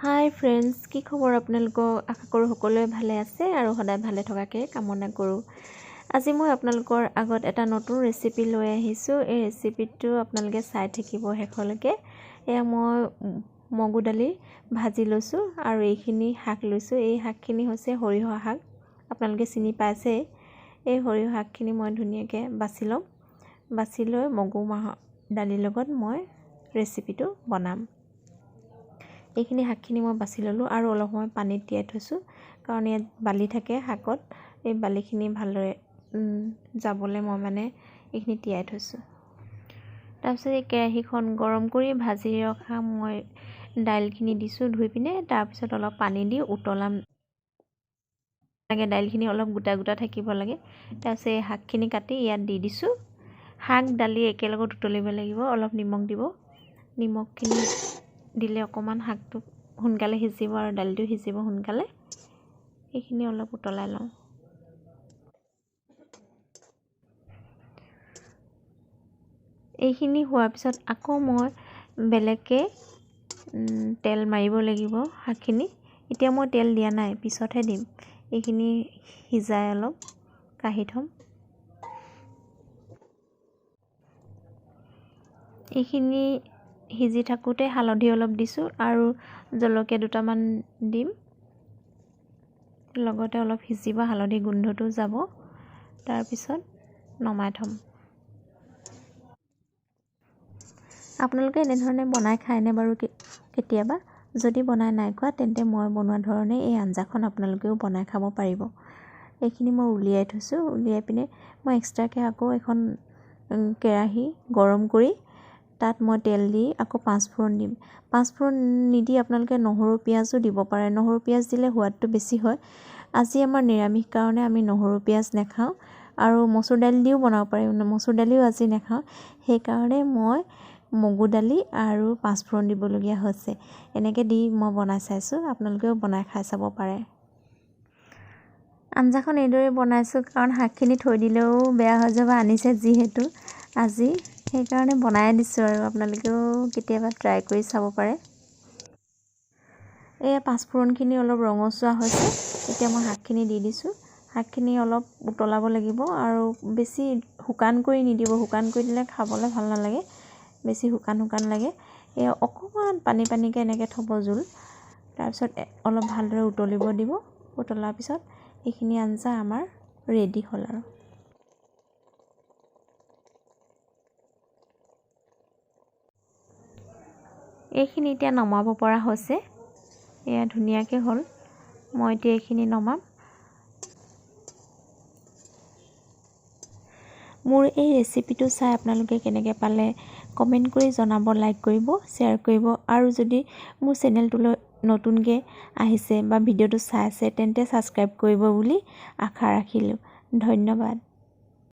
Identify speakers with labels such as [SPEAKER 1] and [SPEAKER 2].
[SPEAKER 1] হাই friends, কি খবৰ আপোনালোকক? আশা কৰোঁ সকলোৱে ভালে আছে আৰু সদায় ভালে থকাকে কামনা কৰোঁ। আজি মই আপোনালোকৰ আগত এটা নতুন ৰেচিপি লৈ আহিছোঁ। এই ৰেচিপিটো আপোনালোকে চাই থাকিব শেষলৈকে। এয়া মই মগু দালি ভাজি লৈছোঁ আৰু এইখিনি শাক লৈছোঁ। এই শাকখিনি হৈছে সৰিয়হ শাক, আপোনালোকে চিনি পাইছে। এই সৰিয়হ শাকখিনি মই ধুনীয়াকৈ বাছি ল'ম। বাছি লৈ মগু মাহৰ দালিৰ লগত মই ৰেচিপিটো বনাম। এইখিনি শাকখিনি মই বাছি ল'লোঁ আৰু অলপ সময় পানীত তিয়াই থৈছোঁ, কাৰণ ইয়াত বালি থাকে শাকত। এই বালিখিনি ভালদৰে যাবলৈ মই এইখিনি তিয়াই থৈছোঁ। তাৰপিছত এই কেৰাহীখন গৰম কৰি ভাজি ৰখা মই দাইলখিনি দিছোঁ ধুই পিনে। তাৰপিছত অলপ পানী দি উতলাম লাগে। দাইলখিনি অলপ গোটা গোটা থাকিব লাগে। তাৰপিছত এই শাকখিনি কাটি ইয়াত দি দিছোঁ। শাক দালি একেলগত উতলিব লাগিব। অলপ নিমখ দিব। নিমখখিনি দিলে অকণমান শাকটো সোনকালে সিজিব আৰু দালিটো সিজিব সোনকালে। এইখিনি অলপ উতলাই লওঁ। এইখিনি হোৱাৰ পিছত আকৌ মই বেলেগকৈ তেল মাৰিব লাগিব শাকখিনি। এতিয়া মই তেল দিয়া নাই, পিছতহে দিম। এইখিনি সিজাই অলপ কাঢ়ি থ'ম। এইখিনি সিজি থাকোঁতে হালধি অলপ দিছোঁ আৰু জলকীয়া দুটামান দিম। লগতে অলপ সিজিব, হালধি গোন্ধটো যাব। তাৰপিছত নমাই থ'ম। আপোনালোকে এনেধৰণে বনাই খায়নে বাৰু কেতিয়াবা? যদি বনাই নাই খোৱা তেন্তে মই বনোৱা ধৰণে এই আঞ্জাখন আপোনালোকেও বনাই খাব পাৰিব। এইখিনি মই উলিয়াই থৈছোঁ। উলিয়াই পিনে মই এক্সট্ৰাকৈ আকৌ এখন কেৰাহী গৰম কৰি তাত মই তেল দি আকৌ পাঁচফোৰণ দিম। পাঁচফোৰণ নিদি আপোনালোকে নহৰু পিঁয়াজো দিব পাৰে। নহৰু পিঁয়াজ দিলে সোৱাদটো বেছি হয়। আজি আমাৰ নিৰামিষ কাৰণে আমি নহৰু পিঁয়াজ নাখাওঁ আৰু মচুৰ দালি দিও বনাব পাৰিম। মচুৰ দালিও আজি নাখাওঁ, সেইকাৰণে মই মগু দালি আৰু পাঁচফোৰণ দিবলগীয়া হৈছে। এনেকৈ দি মই বনাই চাইছোঁ, আপোনালোকেও বনাই খাই চাব পাৰে। আঞ্জাখন এইদৰে বনাইছোঁ কাৰণ শাকখিনি থৈ দিলেও বেয়া হৈ যাব, আনিছে যিহেতু আজি, সেইকাৰণে বনাই দিছোঁ আৰু আপোনালোকেও কেতিয়াবা ট্ৰাই কৰি চাব পাৰে। এয়া পাঁচফোৰণখিনি অলপ ৰঙচুৱা হৈছে। এতিয়া মই শাকখিনি দি দিছোঁ। শাকখিনি অলপ উতলাব লাগিব আৰু বেছি শুকান কৰি নিদিব। শুকান কৰি দিলে খাবলৈ ভাল নালাগে, বেছি শুকান লাগে। এয়া অকণমান পানী পানীকৈ এনেকৈ থ'ব জোল। তাৰপিছত অলপ ভালদৰে উতলিব দিব। উতলাৰ পিছত এইখিনি আঞ্জা আমাৰ ৰেডি হ'ল আৰু। এইখিনি এতিয়া নমাব পৰা হৈছে। এয়া ধুনীয়াকৈ হ'ল। মই এতিয়া এইখিনি নমাম। মোৰ এই ৰেচিপিটো চাই আপোনালোকে কেনেকৈ পালে কমেণ্ট কৰি জনাব, লাইক কৰিব, শ্বেয়াৰ কৰিব আৰু যদি মোৰ চেনেলটোলৈ নতুনকৈ আহিছে বা ভিডিঅ'টো চাই আছে তেন্তে ছাবস্ক্ৰাইব কৰিব বুলি আশা ৰাখিলোঁ। ধন্যবাদ।